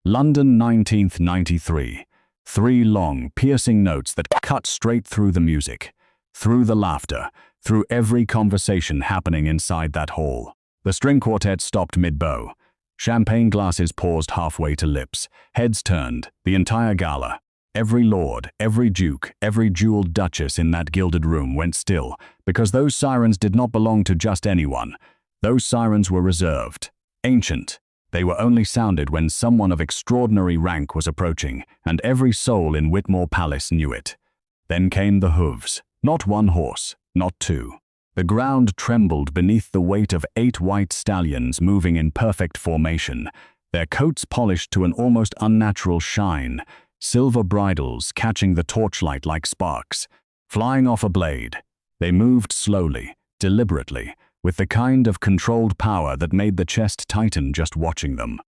London, 1993. Three long, piercing notes that cut straight through the music, through the laughter, through every conversation happening inside that hall. The string quartet stopped mid-bow. Champagne glasses paused halfway to lips. Heads turned, the entire gala. Every lord, every duke, every jeweled duchess in that gilded room went still, because those sirens did not belong to just anyone. Those sirens were reserved, ancient. They were only sounded when someone of extraordinary rank was approaching, and every soul in Whitmore Palace knew it. Then came the hooves. Not one horse, not two. The ground trembled beneath the weight of 8 white stallions moving in perfect formation, their coats polished to an almost unnatural shine, silver bridles catching the torchlight like sparks. Flying off a blade, they moved slowly, deliberately, with the kind of controlled power that made the chest tighten just watching them.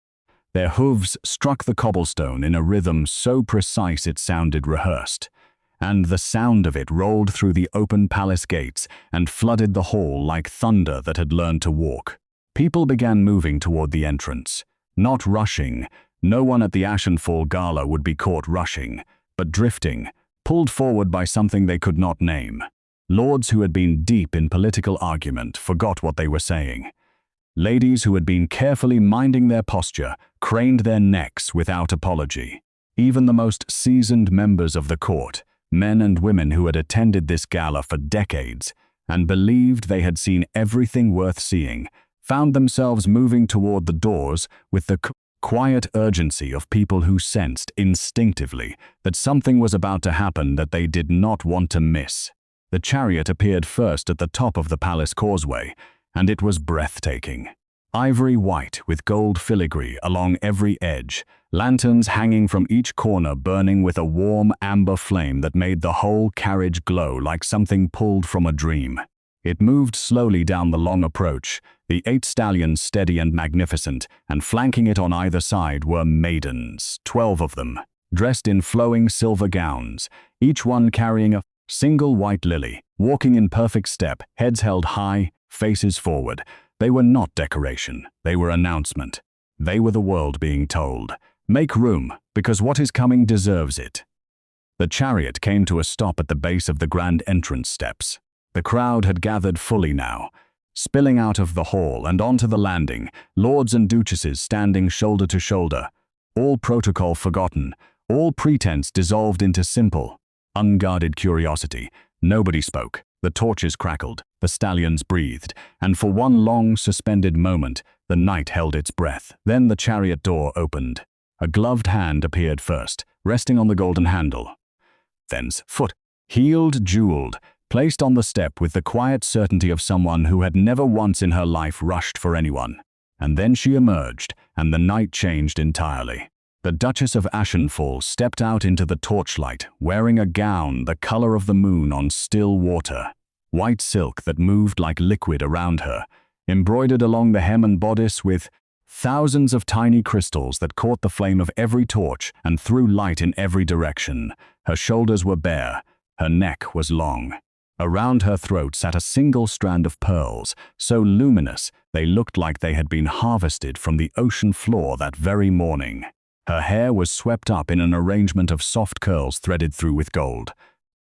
Their hooves struck the cobblestone in a rhythm so precise it sounded rehearsed, and the sound of it rolled through the open palace gates and flooded the hall like thunder that had learned to walk. People began moving toward the entrance, not rushing. No one at the Ashenfall Gala would be caught rushing, but drifting, pulled forward by something they could not name. Lords who had been deep in political argument forgot what they were saying. Ladies who had been carefully minding their posture craned their necks without apology. Even the most seasoned members of the court, men and women who had attended this gala for decades and believed they had seen everything worth seeing, found themselves moving toward the doors with the quiet urgency of people who sensed instinctively that something was about to happen that they did not want to miss. The chariot appeared first at the top of the palace causeway, and it was breathtaking. Ivory white with gold filigree along every edge, lanterns hanging from each corner burning with a warm amber flame that made the whole carriage glow like something pulled from a dream. It moved slowly down the long approach, the 8 stallions steady and magnificent, and flanking it on either side were maidens, 12 of them, dressed in flowing silver gowns, each one carrying a single white lily, walking in perfect step, heads held high, faces forward. They were not decoration, they were announcement. They were the world being told, "Make room, because what is coming deserves it." The chariot came to a stop at the base of the grand entrance steps. The crowd had gathered fully now, spilling out of the hall and onto the landing, lords and duchesses standing shoulder to shoulder, all protocol forgotten, all pretense dissolved into simple, unguarded curiosity. Nobody spoke. The torches crackled, the stallions breathed, and for one long, suspended moment, the night held its breath. Then the chariot door opened. A gloved hand appeared first, resting on the golden handle. Then's foot, heeled, jeweled, placed on the step with the quiet certainty of someone who had never once in her life rushed for anyone. And then she emerged, and the night changed entirely. The Duchess of Ashenfall stepped out into the torchlight, wearing a gown the color of the moon on still water, white silk that moved like liquid around her, embroidered along the hem and bodice with thousands of tiny crystals that caught the flame of every torch and threw light in every direction. Her shoulders were bare, her neck was long. Around her throat sat a single strand of pearls, so luminous they looked like they had been harvested from the ocean floor that very morning. Her hair was swept up in an arrangement of soft curls threaded through with gold.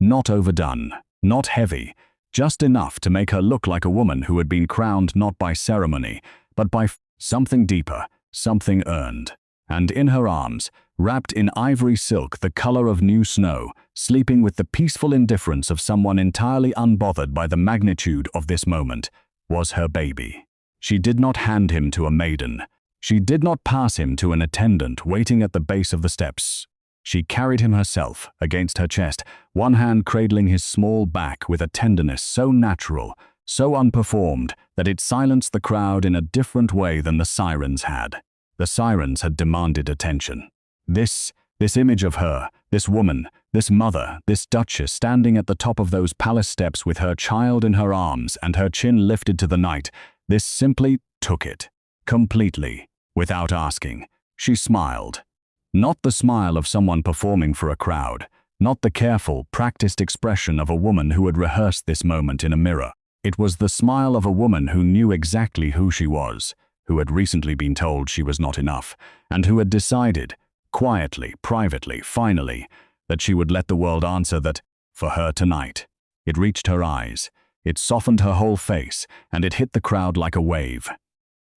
Not overdone, not heavy, just enough to make her look like a woman who had been crowned not by ceremony, but by something deeper, something earned. And in her arms, wrapped in ivory silk the color of new snow, sleeping with the peaceful indifference of someone entirely unbothered by the magnitude of this moment, was her baby. She did not hand him to a maiden. She did not pass him to an attendant waiting at the base of the steps. She carried him herself against her chest, one hand cradling his small back with a tenderness so natural, so unperformed, that it silenced the crowd in a different way than the sirens had. The sirens had demanded attention. This image of her, this woman, this mother, this duchess standing at the top of those palace steps with her child in her arms and her chin lifted to the night, this simply took it, completely. Without asking, she smiled. Not the smile of someone performing for a crowd, not the careful, practiced expression of a woman who had rehearsed this moment in a mirror. It was the smile of a woman who knew exactly who she was, who had recently been told she was not enough, and who had decided, quietly, privately, finally, that she would let the world answer that, for her tonight. It reached her eyes, it softened her whole face, and it hit the crowd like a wave.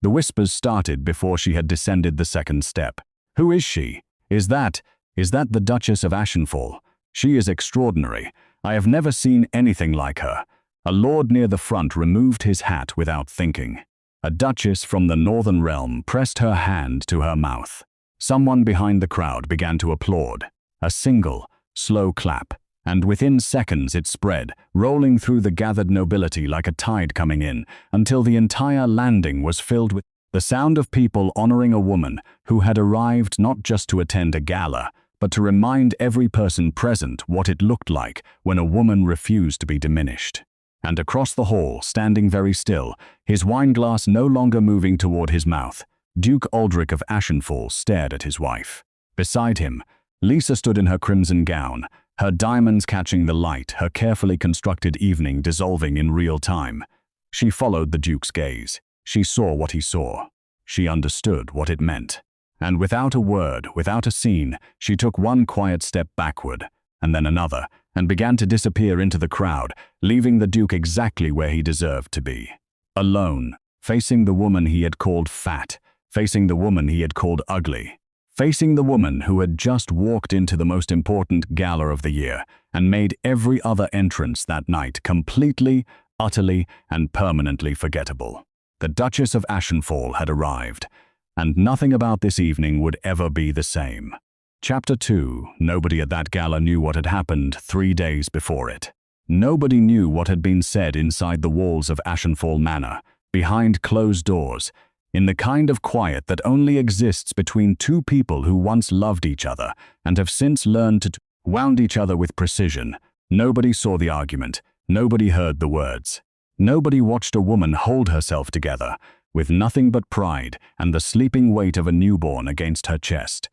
The whispers started before she had descended the second step. Who is she? Is that the Duchess of Ashenfall? She is extraordinary. I have never seen anything like her. A lord near the front removed his hat without thinking. A duchess from the northern realm pressed her hand to her mouth. Someone behind the crowd began to applaud. A single, slow clap, and within seconds it spread, rolling through the gathered nobility like a tide coming in, until the entire landing was filled with the sound of people honoring a woman who had arrived not just to attend a gala, but to remind every person present what it looked like when a woman refused to be diminished. And across the hall, standing very still, his wineglass no longer moving toward his mouth, Duke Aldrich of Ashenfall stared at his wife. Beside him, Lisa stood in her crimson gown, her diamonds catching the light, her carefully constructed evening dissolving in real time. She followed the Duke's gaze. She saw what he saw. She understood what it meant. And without a word, without a scene, she took one quiet step backward, and then another, and began to disappear into the crowd, leaving the Duke exactly where he deserved to be. Alone, facing the woman he had called fat, facing the woman he had called ugly, facing the woman who had just walked into the most important gala of the year and made every other entrance that night completely, utterly, and permanently forgettable. The Duchess of Ashenfall had arrived, and nothing about this evening would ever be the same. Chapter 2. Nobody at that gala knew what had happened 3 days before it. Nobody knew what had been said inside the walls of Ashenfall Manor, behind closed doors, in the kind of quiet that only exists between two people who once loved each other and have since learned to wound each other with precision. Nobody saw the argument. Nobody heard the words. Nobody watched a woman hold herself together, with nothing but pride and the sleeping weight of a newborn against her chest.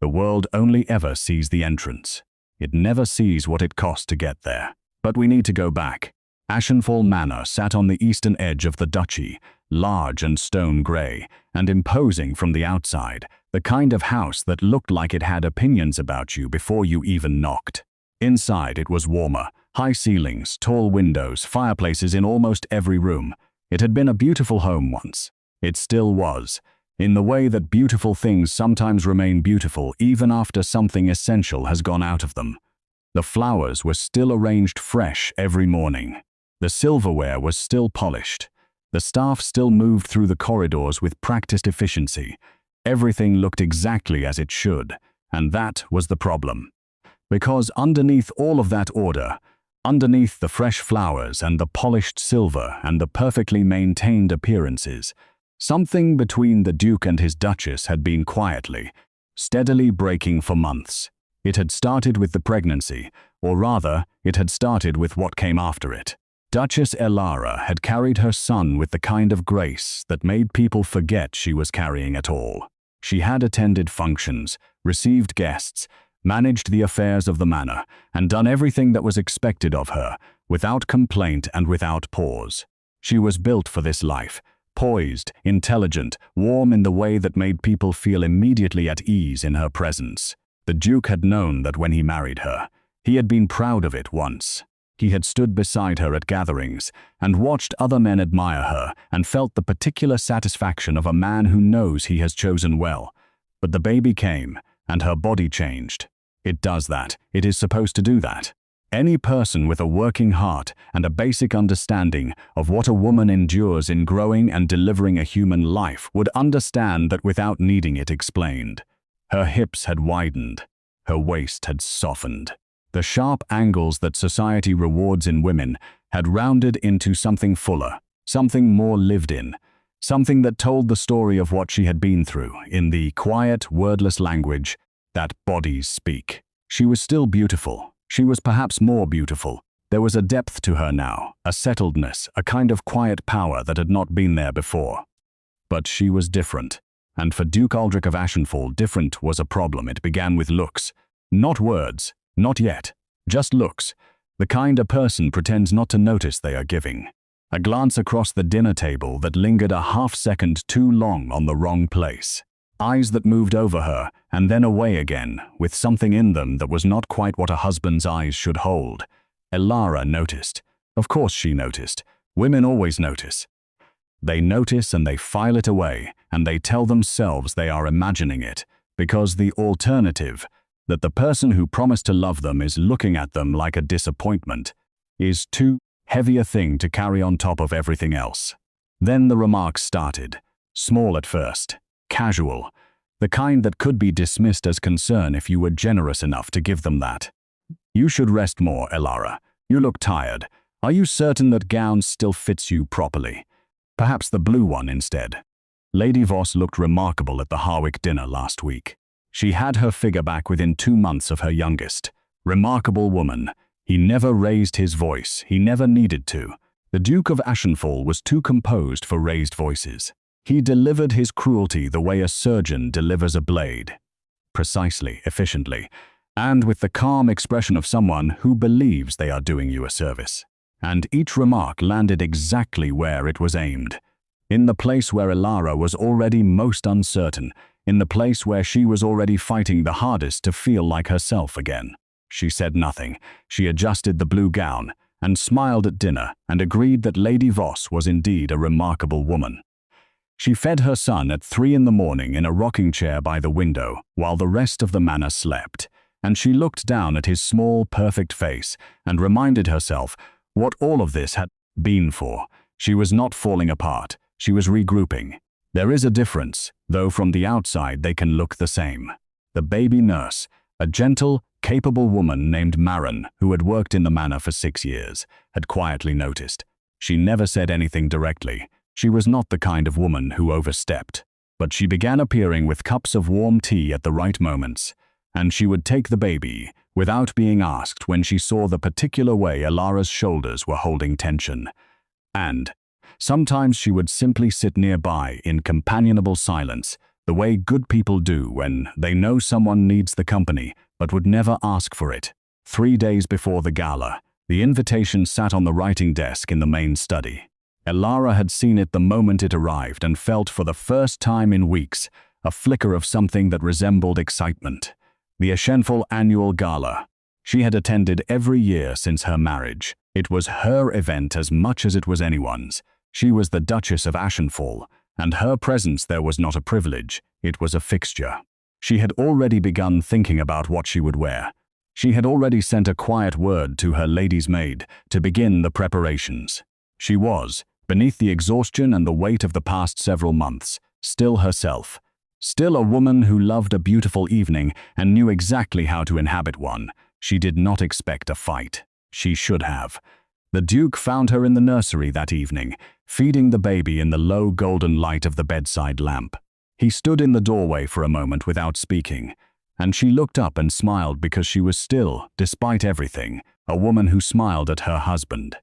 The world only ever sees the entrance. It never sees what it cost to get there. But we need to go back. Ashenfall Manor sat on the eastern edge of the duchy, large and stone grey, and imposing from the outside, the kind of house that looked like it had opinions about you before you even knocked. Inside it was warmer, high ceilings, tall windows, fireplaces in almost every room. It had been a beautiful home once. It still was, in the way that beautiful things sometimes remain beautiful even after something essential has gone out of them. The flowers were still arranged fresh every morning. The silverware was still polished. The staff still moved through the corridors with practiced efficiency. Everything looked exactly as it should, and that was the problem. Because underneath all of that order, underneath the fresh flowers and the polished silver and the perfectly maintained appearances, something between the Duke and his Duchess had been quietly, steadily breaking for months. It had started with the pregnancy, or rather, it had started with what came after it. Duchess Elara had carried her son with the kind of grace that made people forget she was carrying at all. She had attended functions, received guests, managed the affairs of the manor, and done everything that was expected of her, without complaint and without pause. She was built for this life, poised, intelligent, warm in the way that made people feel immediately at ease in her presence. The Duke had known that when he married her. He had been proud of it once. He had stood beside her at gatherings and watched other men admire her and felt the particular satisfaction of a man who knows he has chosen well. But the baby came, and her body changed. It does that. It is supposed to do that. Any person with a working heart and a basic understanding of what a woman endures in growing and delivering a human life would understand that without needing it explained. Her hips had widened. Her waist had softened. The sharp angles that society rewards in women had rounded into something fuller, something more lived in, something that told the story of what she had been through in the quiet, wordless language that bodies speak. She was still beautiful. She was perhaps more beautiful. There was a depth to her now, a settledness, a kind of quiet power that had not been there before. But she was different. And for Duke Aldrich of Ashenfall, different was a problem. It began with looks. Not words. Not yet. Just looks. The kind a person pretends not to notice they are giving. A glance across the dinner table that lingered a half-second too long on the wrong place. eyes that moved over her and then away again, with something in them that was not quite what a husband's eyes should hold. Elara noticed. Of course she noticed. Women always notice. They notice and they file it away, and they tell themselves they are imagining it, because the alternative, that the person who promised to love them is looking at them like a disappointment, is too heavy a thing to carry on top of everything else. Then the remarks started, small at first, casual, the kind that could be dismissed as concern if you were generous enough to give them that. You should rest more, Elara. You look tired. Are you certain that gown still fits you properly? Perhaps the blue one instead. Lady Voss looked remarkable at the Harwick dinner last week. She had her figure back within 2 months of her youngest. Remarkable woman. He never raised his voice. He never needed to. The Duke of Ashenfall was too composed for raised voices. He delivered his cruelty the way a surgeon delivers a blade. Precisely, efficiently, and with the calm expression of someone who believes they are doing you a service. And each remark landed exactly where it was aimed. In the place where Elara was already most uncertain, in the place where she was already fighting the hardest to feel like herself again. She said nothing. She adjusted the blue gown and smiled at dinner and agreed that Lady Voss was indeed a remarkable woman. She fed her son at 3 in the morning in a rocking chair by the window while the rest of the manor slept, and she looked down at his small, perfect face and reminded herself what all of this had been for. She was not falling apart. She was regrouping. There is a difference, though from the outside they can look the same. The baby nurse, a gentle, capable woman named Marin, who had worked in the manor for 6 years, had quietly noticed. She never said anything directly. She was not the kind of woman who overstepped. But she began appearing with cups of warm tea at the right moments, and she would take the baby, without being asked, when she saw the particular way Elara's shoulders were holding tension. And sometimes she would simply sit nearby in companionable silence, the way good people do when they know someone needs the company but would never ask for it. 3 days before the gala, the invitation sat on the writing desk in the main study. Elara had seen it the moment it arrived and felt for the first time in weeks a flicker of something that resembled excitement. The Ashenfall annual gala. She had attended every year since her marriage. It was her event as much as it was anyone's. She was the Duchess of Ashenfall, and her presence there was not a privilege, it was a fixture. She had already begun thinking about what she would wear. She had already sent a quiet word to her lady's maid to begin the preparations. She was, beneath the exhaustion and the weight of the past several months, still herself. Still a woman who loved a beautiful evening and knew exactly how to inhabit one. She did not expect a fight. She should have. The Duke found her in the nursery that evening, feeding the baby in the low golden light of the bedside lamp. He stood in the doorway for a moment without speaking, and she looked up and smiled because she was still, despite everything, a woman who smiled at her husband.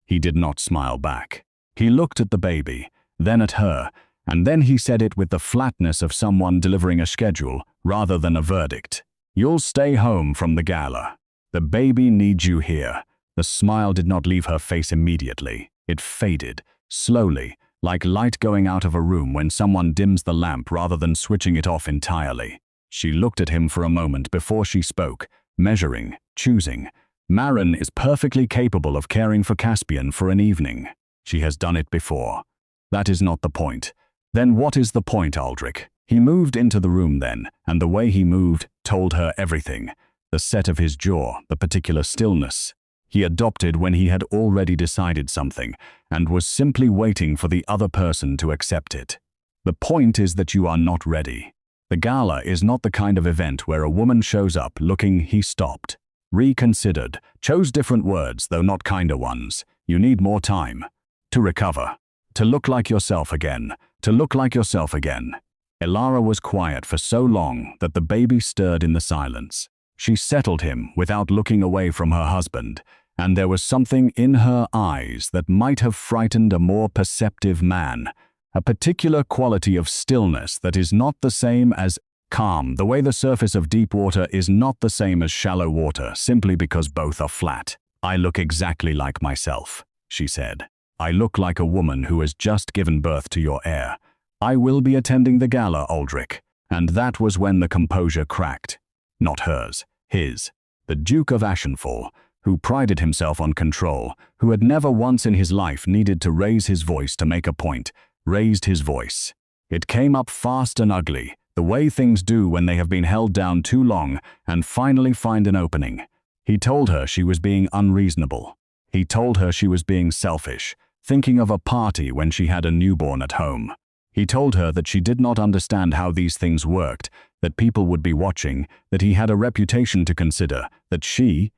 He did not smile back. He looked at the baby, then at her, and then he said it with the flatness of someone delivering a schedule rather than a verdict. "You'll stay home from the gala. The baby needs you here." The smile did not leave her face immediately. It faded, slowly, like light going out of a room when someone dims the lamp rather than switching it off entirely. She looked at him for a moment before she spoke, measuring, choosing. Marin is perfectly capable of caring for Caspian for an evening. She has done it before. That is not the point. Then what is the point, Aldrich? He moved into the room then, and the way he moved told her everything. The set of his jaw, the particular stillness he adopted when he had already decided something, and was simply waiting for the other person to accept it. The point is that you are not ready. The gala is not the kind of event where a woman shows up looking. He stopped, reconsidered, chose different words, though not kinder ones. You need more time. To recover. To look like yourself again. To look like yourself again. Elara was quiet for so long that the baby stirred in the silence. She settled him without looking away from her husband, and there was something in her eyes that might have frightened a more perceptive man. A particular quality of stillness that is not the same as calm, the way the surface of deep water is not the same as shallow water, simply because both are flat. "I look exactly like myself," she said. "I look like a woman who has just given birth to your heir. I will be attending the gala, Aldrich. And that was when the composure cracked. Not hers, his. The Duke of Ashenfall, who prided himself on control, who had never once in his life needed to raise his voice to make a point, raised his voice. It came up fast and ugly, the way things do when they have been held down too long and finally find an opening. He told her she was being unreasonable. He told her she was being selfish, thinking of a party when she had a newborn at home. He told her that she did not understand how these things worked, that people would be watching, that he had a reputation to consider, that she,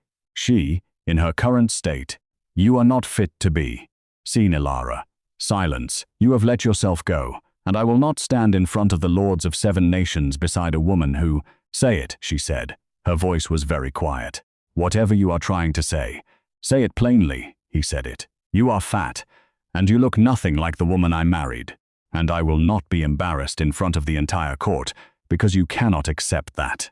in her current state, you are not fit to be. Seen Elara. Silence, you have let yourself go, and I will not stand in front of the lords of 7 nations beside a woman who, say it, she said. Her voice was very quiet. Whatever you are trying to say it plainly, he said it. You are fat, and you look nothing like the woman I married, and I will not be embarrassed in front of the entire court, because you cannot accept that.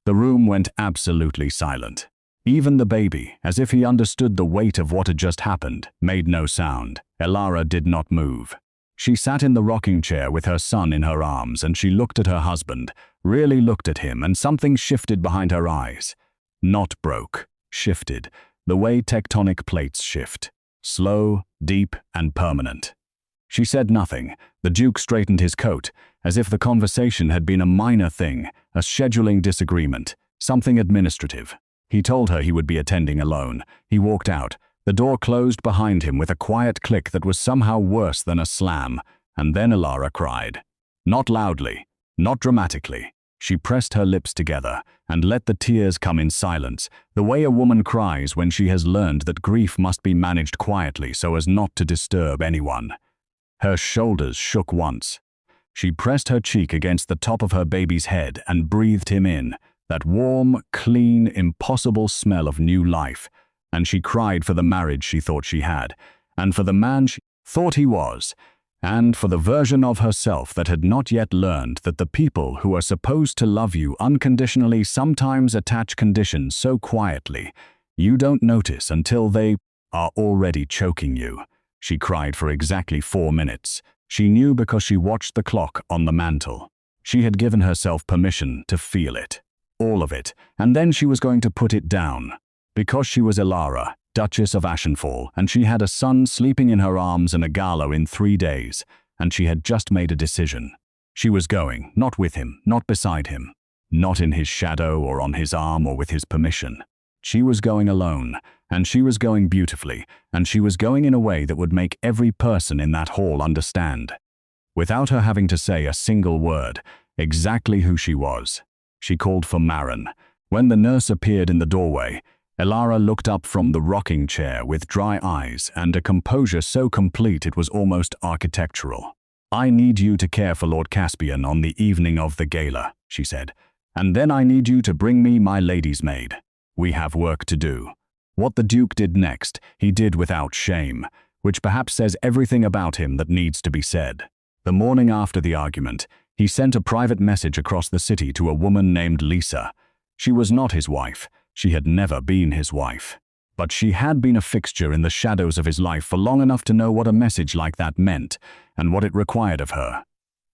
The room went absolutely silent. Even the baby, as if he understood the weight of what had just happened, made no sound. Elara did not move. She sat in the rocking chair with her son in her arms, and she looked at her husband, really looked at him, and something shifted behind her eyes. Not broke, shifted, the way tectonic plates shift. Slow, deep, and permanent. She said nothing. The Duke straightened his coat, as if the conversation had been a minor thing, a scheduling disagreement, something administrative. He told her he would be attending alone. He walked out. The door closed behind him with a quiet click that was somehow worse than a slam, and then Elara cried. Not loudly, not dramatically. She pressed her lips together and let the tears come in silence, the way a woman cries when she has learned that grief must be managed quietly so as not to disturb anyone. Her shoulders shook once. She pressed her cheek against the top of her baby's head and breathed him in, that warm, clean, impossible smell of new life, and she cried for the marriage she thought she had, and for the man she thought he was, and for the version of herself that had not yet learned that the people who are supposed to love you unconditionally sometimes attach conditions so quietly you don't notice until they are already choking you. She cried for exactly 4 minutes. She knew because she watched the clock on the mantel. She had given herself permission to feel it, all of it, and then she was going to put it down. Because she was Elara, Duchess of Ashenfall, and she had a son sleeping in her arms and a gala in 3 days, and she had just made a decision. She was going, not with him, not beside him, not in his shadow or on his arm or with his permission. She was going alone, and she was going beautifully, and she was going in a way that would make every person in that hall understand. Without her having to say a single word, exactly who she was. She called for Marin. When the nurse appeared in the doorway, Elara looked up from the rocking chair with dry eyes and a composure so complete it was almost architectural. I need you to care for Lord Caspian on the evening of the gala, she said, and then I need you to bring me my lady's maid. We have work to do. What the Duke did next, he did without shame, which perhaps says everything about him that needs to be said. The morning after the argument, he sent a private message across the city to a woman named Lisa. She was not his wife. She had never been his wife. But she had been a fixture in the shadows of his life for long enough to know what a message like that meant and what it required of her.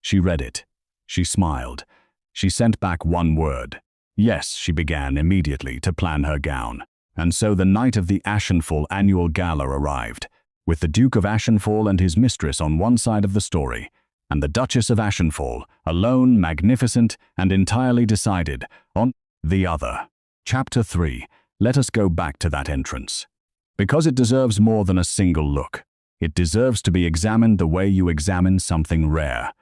She read it. She smiled. She sent back one word. Yes, she began immediately to plan her gown. And so the night of the Ashenfall annual gala arrived, with the Duke of Ashenfall and his mistress on one side of the story, and the Duchess of Ashenfall, alone, magnificent, and entirely decided, on the other. Chapter 3. Let us go back to that entrance. Because it deserves more than a single look. It deserves to be examined the way you examine something rare.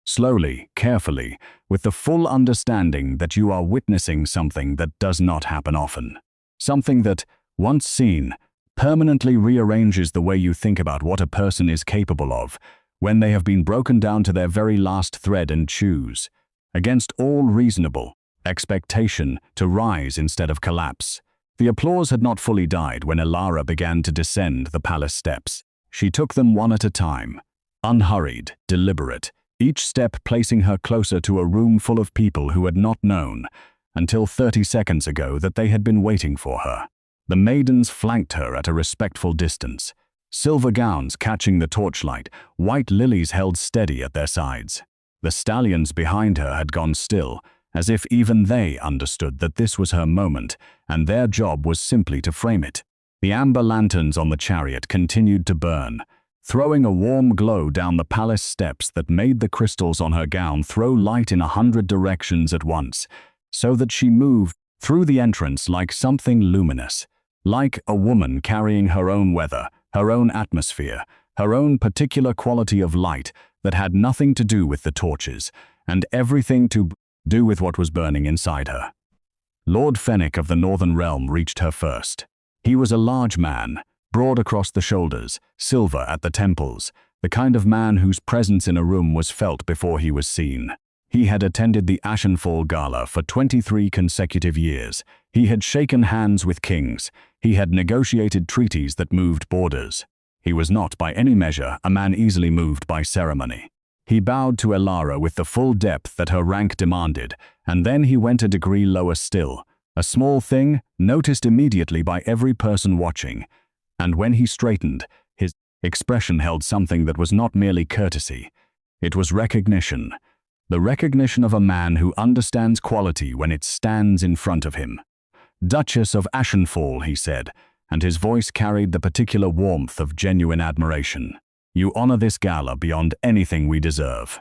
Slowly, carefully, with the full understanding that you are witnessing something that does not happen often. Something that, once seen, permanently rearranges the way you think about what a person is capable of when they have been broken down to their very last thread and choose, against all reasonable expectation, to rise instead of collapse. The applause had not fully died when Elara began to descend the palace steps. She took them one at a time, unhurried, deliberate, each step placing her closer to a room full of people who had not known, until 30 seconds ago, that they had been waiting for her. The maidens flanked her at a respectful distance, silver gowns catching the torchlight, white lilies held steady at their sides. The stallions behind her had gone still, as if even they understood that this was her moment, and their job was simply to frame it. The amber lanterns on the chariot continued to burn, throwing a warm glow down the palace steps that made the crystals on her gown throw light in 100 directions at once, so that she moved through the entrance like something luminous, like a woman carrying her own weather, her own atmosphere, her own particular quality of light that had nothing to do with the torches, and everything to do with what was burning inside her. Lord Fenwick of the Northern Realm reached her first. He was a large man, broad across the shoulders, silver at the temples, the kind of man whose presence in a room was felt before he was seen. He had attended the Ashenfall Gala for 23 consecutive years. He had shaken hands with kings. He had negotiated treaties that moved borders. He was not, by any measure, a man easily moved by ceremony. He bowed to Elara with the full depth that her rank demanded, and then he went a degree lower still, a small thing noticed immediately by every person watching. And when he straightened, his expression held something that was not merely courtesy. It was recognition. The recognition of a man who understands quality when it stands in front of him. "Duchess of Ashenfall," he said, and his voice carried the particular warmth of genuine admiration. "You honor this gala beyond anything we deserve."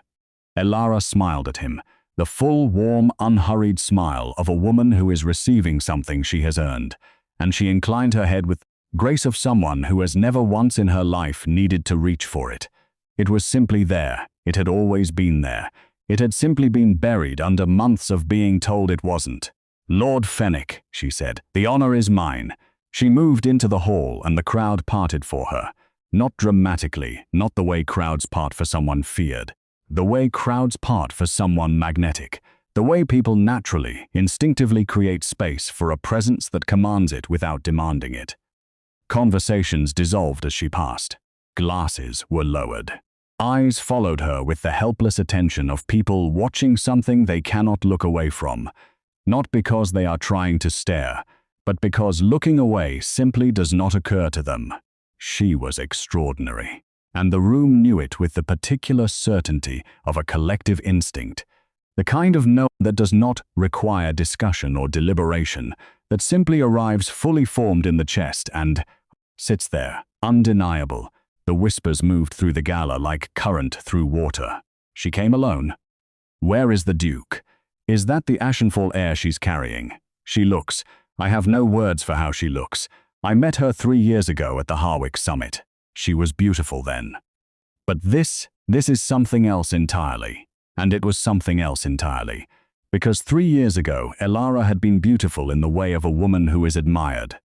Elara smiled at him, the full, warm, unhurried smile of a woman who is receiving something she has earned, and she inclined her head with the grace of someone who has never once in her life needed to reach for it. It was simply there. It had always been there. It had simply been buried under months of being told it wasn't. "Lord Fenwick," she said, "the honor is mine." She moved into the hall and the crowd parted for her. Not dramatically, not the way crowds part for someone feared. The way crowds part for someone magnetic. The way people naturally, instinctively create space for a presence that commands it without demanding it. Conversations dissolved as she passed. Glasses were lowered. Eyes followed her with the helpless attention of people watching something they cannot look away from. Not because they are trying to stare, but because looking away simply does not occur to them. She was extraordinary, and the room knew it with the particular certainty of a collective instinct, the kind of know that does not require discussion or deliberation, that simply arrives fully formed in the chest and sits there, undeniable. The whispers moved through the gala like current through water. She came alone. "Where is the Duke? Is that the Ashenfall heir she's carrying? She looks. I have no words for how she looks. I met her 3 years ago at the Harwick Summit. She was beautiful then. But this is something else entirely. And it was something else entirely. Because 3 years ago, Elara had been beautiful in the way of a woman who is admired.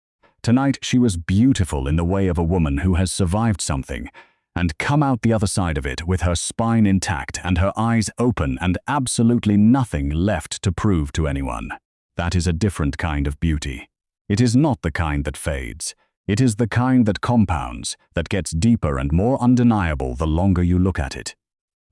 Tonight, she was beautiful in the way of a woman who has survived something and come out the other side of it with her spine intact and her eyes open and absolutely nothing left to prove to anyone. That is a different kind of beauty. It is not the kind that fades. It is the kind that compounds, that gets deeper and more undeniable the longer you look at it.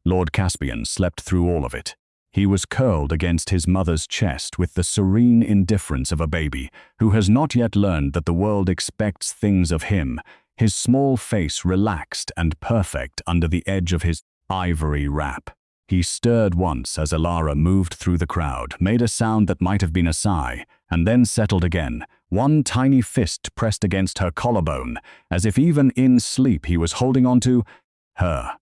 Lord Caspian slept through all of it. He was curled against his mother's chest with the serene indifference of a baby who has not yet learned that the world expects things of him, his small face relaxed and perfect under the edge of his ivory wrap. He stirred once as Elara moved through the crowd, made a sound that might have been a sigh, and then settled again, one tiny fist pressed against her collarbone, as if even in sleep he was holding on to her.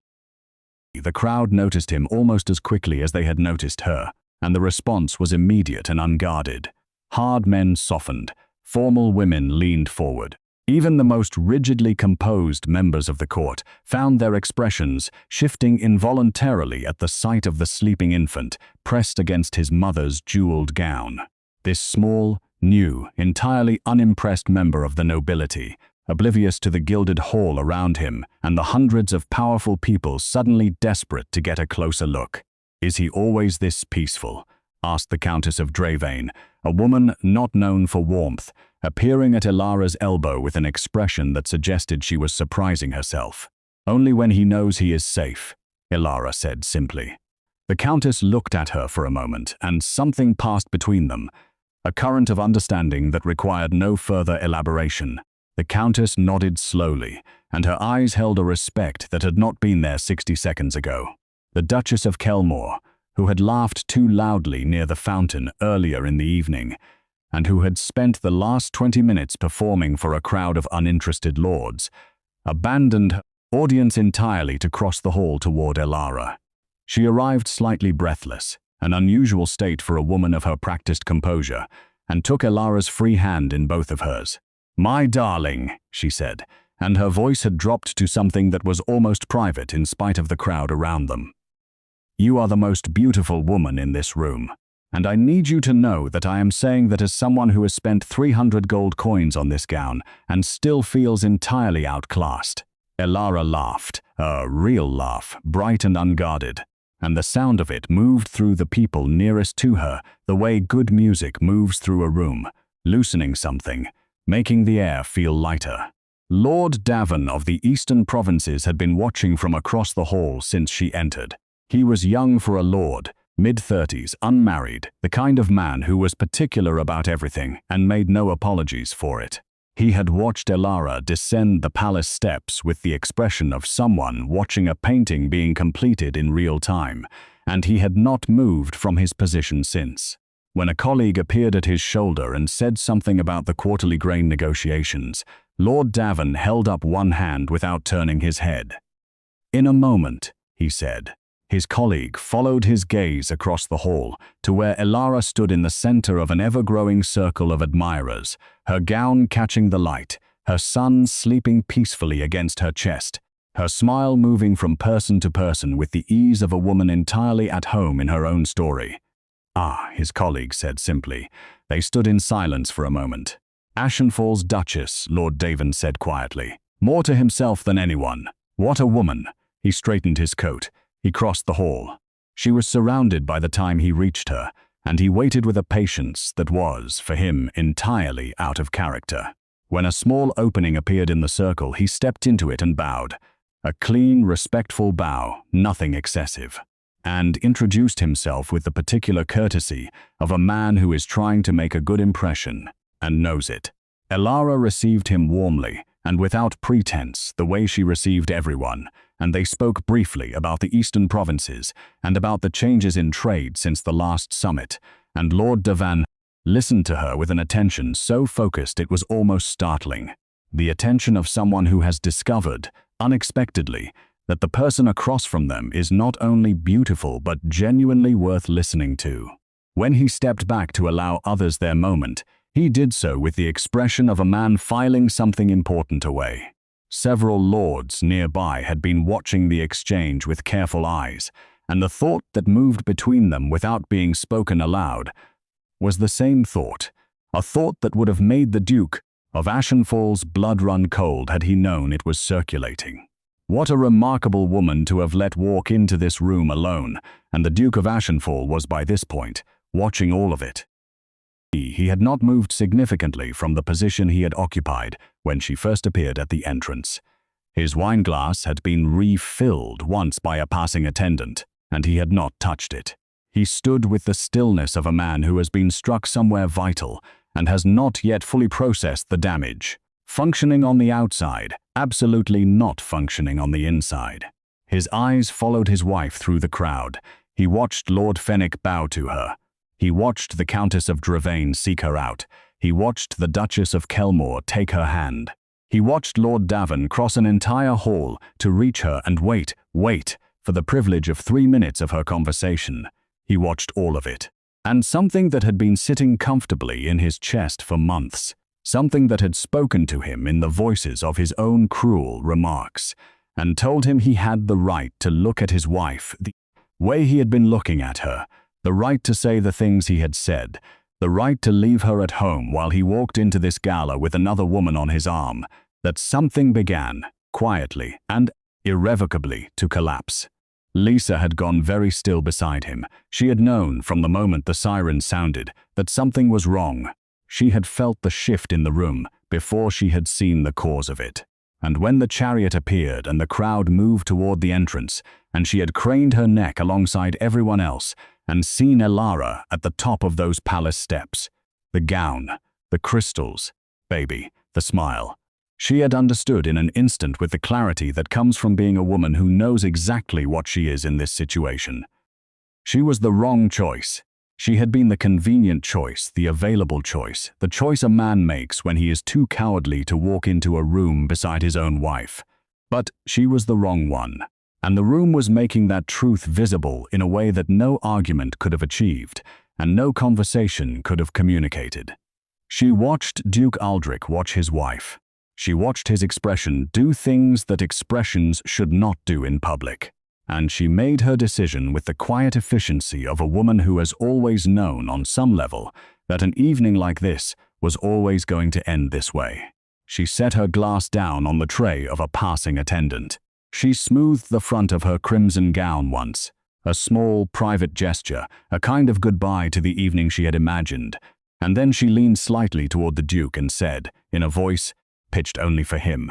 The crowd noticed him almost as quickly as they had noticed her, and the response was immediate and unguarded. Hard men softened, formal women leaned forward. Even the most rigidly composed members of the court found their expressions shifting involuntarily at the sight of the sleeping infant pressed against his mother's jeweled gown. This small, new, entirely unimpressed member of the nobility, oblivious to the gilded hall around him and the hundreds of powerful people suddenly desperate to get a closer look. "Is he always this peaceful?" asked the Countess of Drevane, a woman not known for warmth, appearing at Elara's elbow with an expression that suggested she was surprising herself. "Only when he knows he is safe," Elara said simply. The Countess looked at her for a moment, and something passed between them, a current of understanding that required no further elaboration. The Countess nodded slowly, and her eyes held a respect that had not been there 60 seconds ago. the Duchess of Kelmore, who had laughed too loudly near the fountain earlier in the evening, and who had spent the last 20 minutes performing for a crowd of uninterested lords, abandoned her audience entirely to cross the hall toward Elara. She arrived slightly breathless, an unusual state for a woman of her practiced composure, and took Elara's free hand in both of hers. "My darling," she said, and her voice had dropped to something that was almost private in spite of the crowd around them. "You are the most beautiful woman in this room, and I need you to know that I am saying that as someone who has spent 300 gold coins on this gown and still feels entirely outclassed." Elara laughed, a real laugh, bright and unguarded, and the sound of it moved through the people nearest to her the way good music moves through a room, loosening something, making the air feel lighter. Lord Davin of the Eastern Provinces had been watching from across the hall since she entered. He was young for a lord, mid-30s, unmarried, the kind of man who was particular about everything and made no apologies for it. He had watched Elara descend the palace steps with the expression of someone watching a painting being completed in real time, and he had not moved from his position since. When a colleague appeared at his shoulder and said something about the quarterly grain negotiations, Lord Davin held up one hand without turning his head. "In a moment," he said. His colleague followed his gaze across the hall to where Elara stood in the center of an ever-growing circle of admirers, her gown catching the light, her son sleeping peacefully against her chest, her smile moving from person to person with the ease of a woman entirely at home in her own story. "Ah," his colleague said simply. They stood in silence for a moment. "Ashenfall's Duchess," Lord Davin said quietly, more to himself than anyone. "What a woman!" He straightened his coat. He crossed the hall. She was surrounded by the time he reached her, and he waited with a patience that was, for him, entirely out of character. When a small opening appeared in the circle, he stepped into it and bowed. A clean, respectful bow, nothing excessive, and introduced himself with the particular courtesy of a man who is trying to make a good impression and knows it. Elara received him warmly and without pretense, the way she received everyone, and they spoke briefly about the Eastern Provinces and about the changes in trade since the last summit, and Lord Davin listened to her with an attention so focused it was almost startling. The attention of someone who has discovered, unexpectedly, that the person across from them is not only beautiful but genuinely worth listening to. When he stepped back to allow others their moment, he did so with the expression of a man filing something important away. Several lords nearby had been watching the exchange with careful eyes, and the thought that moved between them without being spoken aloud was the same thought, a thought that would have made the Duke of Ashenfall's blood run cold had he known it was circulating. What a remarkable woman to have let walk into this room alone, and the Duke of Ashenfall was by this point watching all of it. He had not moved significantly from the position he had occupied when she first appeared at the entrance. His wineglass had been refilled once by a passing attendant, and he had not touched it. He stood with the stillness of a man who has been struck somewhere vital and has not yet fully processed the damage. Functioning on the outside, absolutely not functioning on the inside. His eyes followed his wife through the crowd. He watched Lord Fenwick bow to her. He watched the Countess of Dravain seek her out. He watched the Duchess of Kelmore take her hand. He watched Lord Davin cross an entire hall to reach her and wait for the privilege of 3 minutes of her conversation. He watched all of it. And something that had been sitting comfortably in his chest for months, something that had spoken to him in the voices of his own cruel remarks, and told him he had the right to look at his wife the way he had been looking at her, the right to say the things he had said, the right to leave her at home while he walked into this gala with another woman on his arm, that something began, quietly and irrevocably, to collapse. Lisa had gone very still beside him. She had known from the moment the siren sounded that something was wrong. She had felt the shift in the room before she had seen the cause of it. And when the chariot appeared and the crowd moved toward the entrance, and she had craned her neck alongside everyone else and seen Elara at the top of those palace steps, the gown, the crystals, baby, the smile, She had understood in an instant with the clarity that comes from being a woman who knows exactly what she is in this situation. She was the wrong choice. She had been the convenient choice, the available choice, the choice a man makes when he is too cowardly to walk into a room beside his own wife. But she was the wrong one, and the room was making that truth visible in a way that no argument could have achieved, and no conversation could have communicated. She watched Duke Aldrich watch his wife. She watched his expression do things that expressions should not do in public. And she made her decision with the quiet efficiency of a woman who has always known on some level that an evening like this was always going to end this way. She set her glass down on the tray of a passing attendant. She smoothed the front of her crimson gown once, a small, private gesture, a kind of goodbye to the evening she had imagined, and then she leaned slightly toward the Duke and said, in a voice pitched only for him,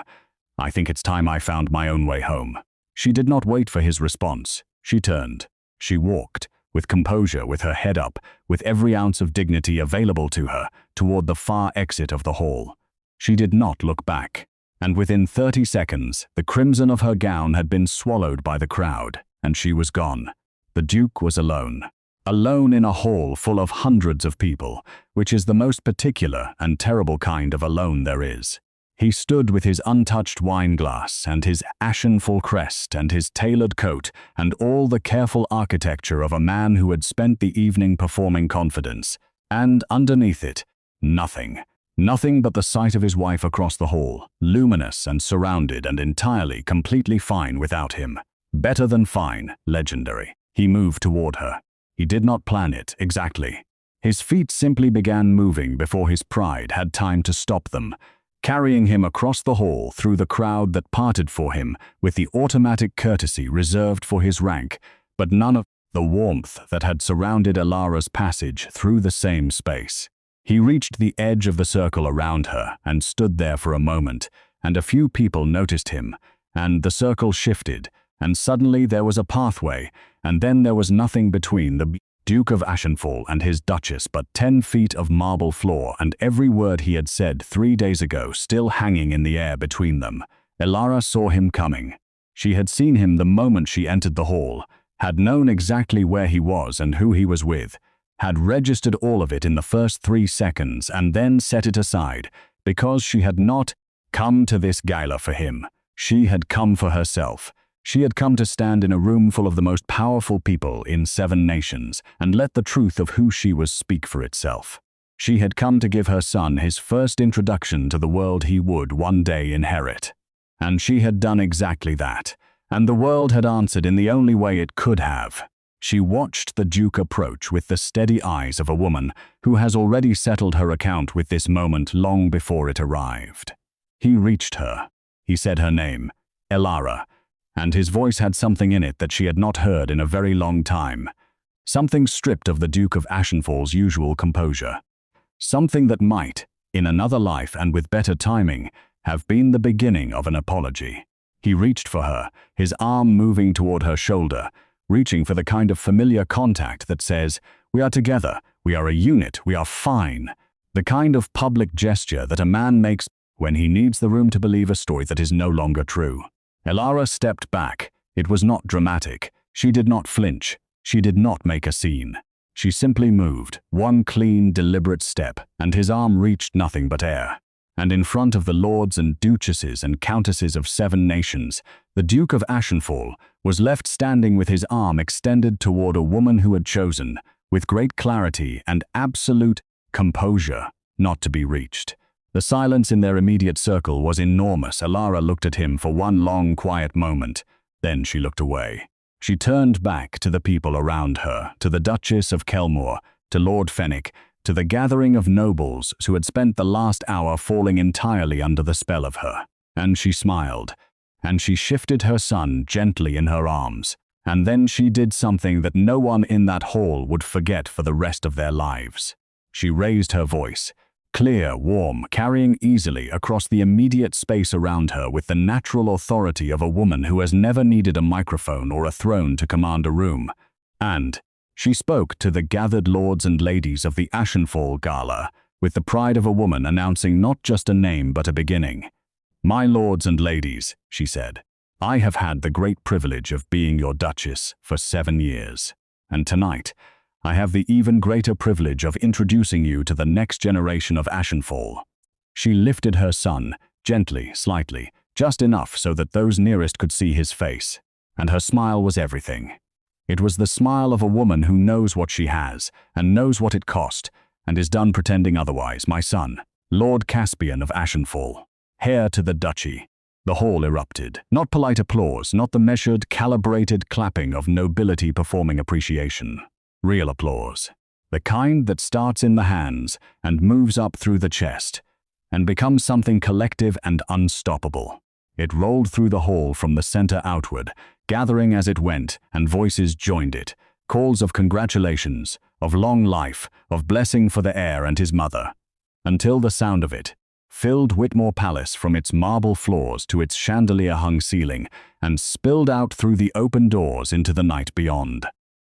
"I think it's time I found my own way home." She did not wait for his response. She turned. She walked, with composure, with her head up, with every ounce of dignity available to her, toward the far exit of the hall. She did not look back, and within 30 seconds, the crimson of her gown had been swallowed by the crowd, and she was gone. The Duke was alone. Alone in a hall full of hundreds of people, which is the most particular and terrible kind of alone there is. He stood with his untouched wine-glass and his ashen-full crest and his tailored coat and all the careful architecture of a man who had spent the evening performing confidence, and underneath it, nothing. Nothing but the sight of his wife across the hall, luminous and surrounded and entirely, completely fine without him. Better than fine, legendary. He moved toward her. He did not plan it, exactly. His feet simply began moving before his pride had time to stop them, carrying him across the hall through the crowd that parted for him with the automatic courtesy reserved for his rank, but none of the warmth that had surrounded Elara's passage through the same space. He reached the edge of the circle around her and stood there for a moment, and a few people noticed him, and the circle shifted, and suddenly there was a pathway, and then there was nothing between the Duke of Ashenfall and his Duchess but 10 feet of marble floor, and every word he had said 3 days ago still hanging in the air between them. Elara saw him coming. She had seen him the moment she entered the hall, had known exactly where he was and who he was with, had registered all of it in the first 3 seconds and then set it aside, because she had not come to this gala for him. She had come for herself. She had come to stand in a room full of the most powerful people in 7 nations and let the truth of who she was speak for itself. She had come to give her son his first introduction to the world he would one day inherit. And she had done exactly that, and the world had answered in the only way it could have. She watched the Duke approach with the steady eyes of a woman who has already settled her account with this moment long before it arrived. He reached her. He said her name, Elara, and his voice had something in it that she had not heard in a very long time. Something stripped of the Duke of Ashenfall's usual composure. Something that might, in another life and with better timing, have been the beginning of an apology. He reached for her, his arm moving toward her shoulder, reaching for the kind of familiar contact that says, "We are together, we are a unit, we are fine." The kind of public gesture that a man makes when he needs the room to believe a story that is no longer true. Elara stepped back. It was not dramatic. She did not flinch. She did not make a scene. She simply moved, one clean, deliberate step, and his arm reached nothing but air. And in front of the lords and duchesses and countesses of 7 nations, the Duke of Ashenfall was left standing with his arm extended toward a woman who had chosen, with great clarity and absolute composure, not to be reached. The silence in their immediate circle was enormous. Elara looked at him for one long, quiet moment. Then she looked away. She turned back to the people around her, to the Duchess of Kelmore, to Lord Fenwick, to the gathering of nobles who had spent the last hour falling entirely under the spell of her. And she smiled, and she shifted her son gently in her arms. And then she did something that no one in that hall would forget for the rest of their lives. She raised her voice, clear, warm, carrying easily across the immediate space around her with the natural authority of a woman who has never needed a microphone or a throne to command a room. And she spoke to the gathered lords and ladies of the Ashenfall Gala with the pride of a woman announcing not just a name but a beginning. "My lords and ladies," she said, "I have had the great privilege of being your Duchess for 7 years. And tonight, I have the even greater privilege of introducing you to the next generation of Ashenfall." She lifted her son, gently, slightly, just enough so that those nearest could see his face. And her smile was everything. It was the smile of a woman who knows what she has, and knows what it cost, and is done pretending otherwise. "My son, Lord Caspian of Ashenfall, heir to the duchy." The hall erupted. Not polite applause, not the measured, calibrated clapping of nobility performing appreciation. Real applause. The kind that starts in the hands and moves up through the chest, and becomes something collective and unstoppable. It rolled through the hall from the center outward, gathering as it went, and voices joined it. Calls of congratulations, of long life, of blessing for the heir and his mother. Until the sound of it filled Whitmore Palace from its marble floors to its chandelier-hung ceiling, and spilled out through the open doors into the night beyond.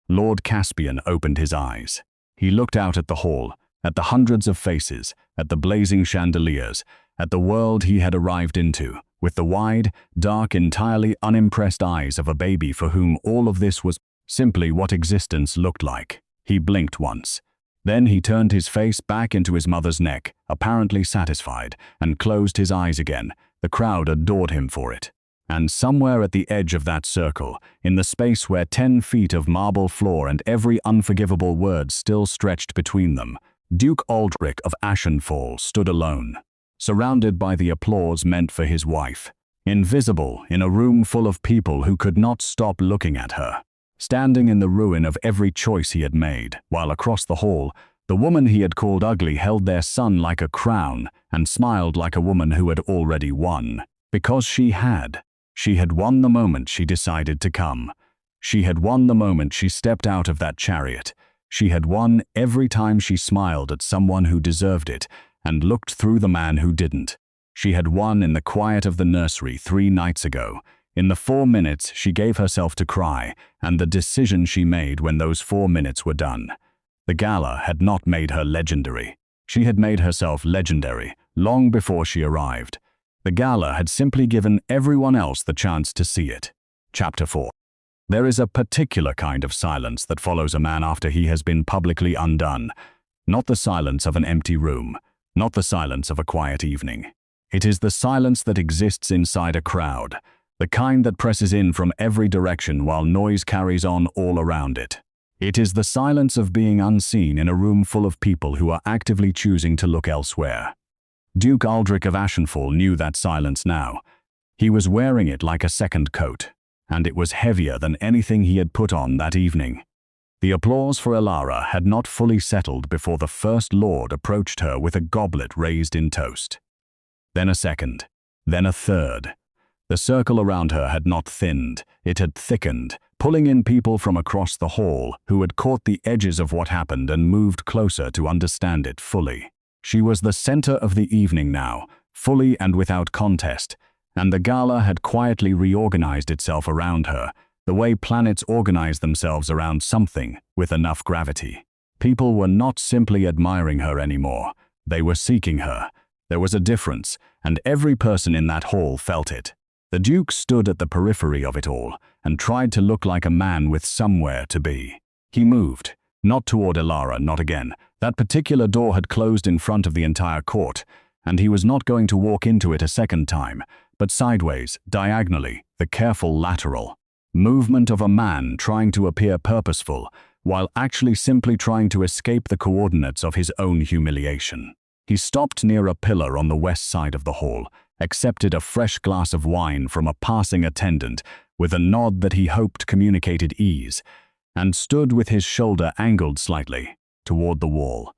Lord Caspian opened his eyes. He looked out at the hall, at the hundreds of faces, at the blazing chandeliers, at the world he had arrived into, with the wide, dark, entirely unimpressed eyes of a baby for whom all of this was simply what existence looked like. He blinked once. Then he turned his face back into his mother's neck, apparently satisfied, and closed his eyes again. The crowd adored him for it. And somewhere at the edge of that circle, in the space where 10 feet of marble floor and every unforgivable word still stretched between them, Duke Aldrich of Ashenfall stood alone, surrounded by the applause meant for his wife, invisible in a room full of people who could not stop looking at her, standing in the ruin of every choice he had made, while across the hall, the woman he had called ugly held their son like a crown and smiled like a woman who had already won. Because she had. She had won the moment she decided to come. She had won the moment she stepped out of that chariot. She had won every time she smiled at someone who deserved it and looked through the man who didn't. She had won in the quiet of the nursery 3 nights ago, in the 4 minutes she gave herself to cry, and the decision she made when those 4 minutes were done. The gala had not made her legendary. She had made herself legendary long before she arrived. The gala had simply given everyone else the chance to see it. Chapter 4. There is a particular kind of silence that follows a man after he has been publicly undone. Not the silence of an empty room, not the silence of a quiet evening. It is the silence that exists inside a crowd, the kind that presses in from every direction while noise carries on all around it. It is the silence of being unseen in a room full of people who are actively choosing to look elsewhere. Duke Aldrich of Ashenfall knew that silence now. He was wearing it like a second coat, and it was heavier than anything he had put on that evening. The applause for Elara had not fully settled before the First Lord approached her with a goblet raised in toast. Then a second, then a third. The circle around her had not thinned, it had thickened, pulling in people from across the hall who had caught the edges of what happened and moved closer to understand it fully. She was the center of the evening now, fully and without contest, and the gala had quietly reorganized itself around her, the way planets organize themselves around something with enough gravity. People were not simply admiring her anymore, they were seeking her. There was a difference, and every person in that hall felt it. The Duke stood at the periphery of it all, and tried to look like a man with somewhere to be. He moved, not toward Elara, not again. That particular door had closed in front of the entire court, and he was not going to walk into it a second time, but sideways, diagonally, the careful lateral movement of a man trying to appear purposeful, while actually simply trying to escape the coordinates of his own humiliation. He stopped near a pillar on the west side of the hall, accepted a fresh glass of wine from a passing attendant with a nod that he hoped communicated ease, and stood with his shoulder angled slightly toward the wall.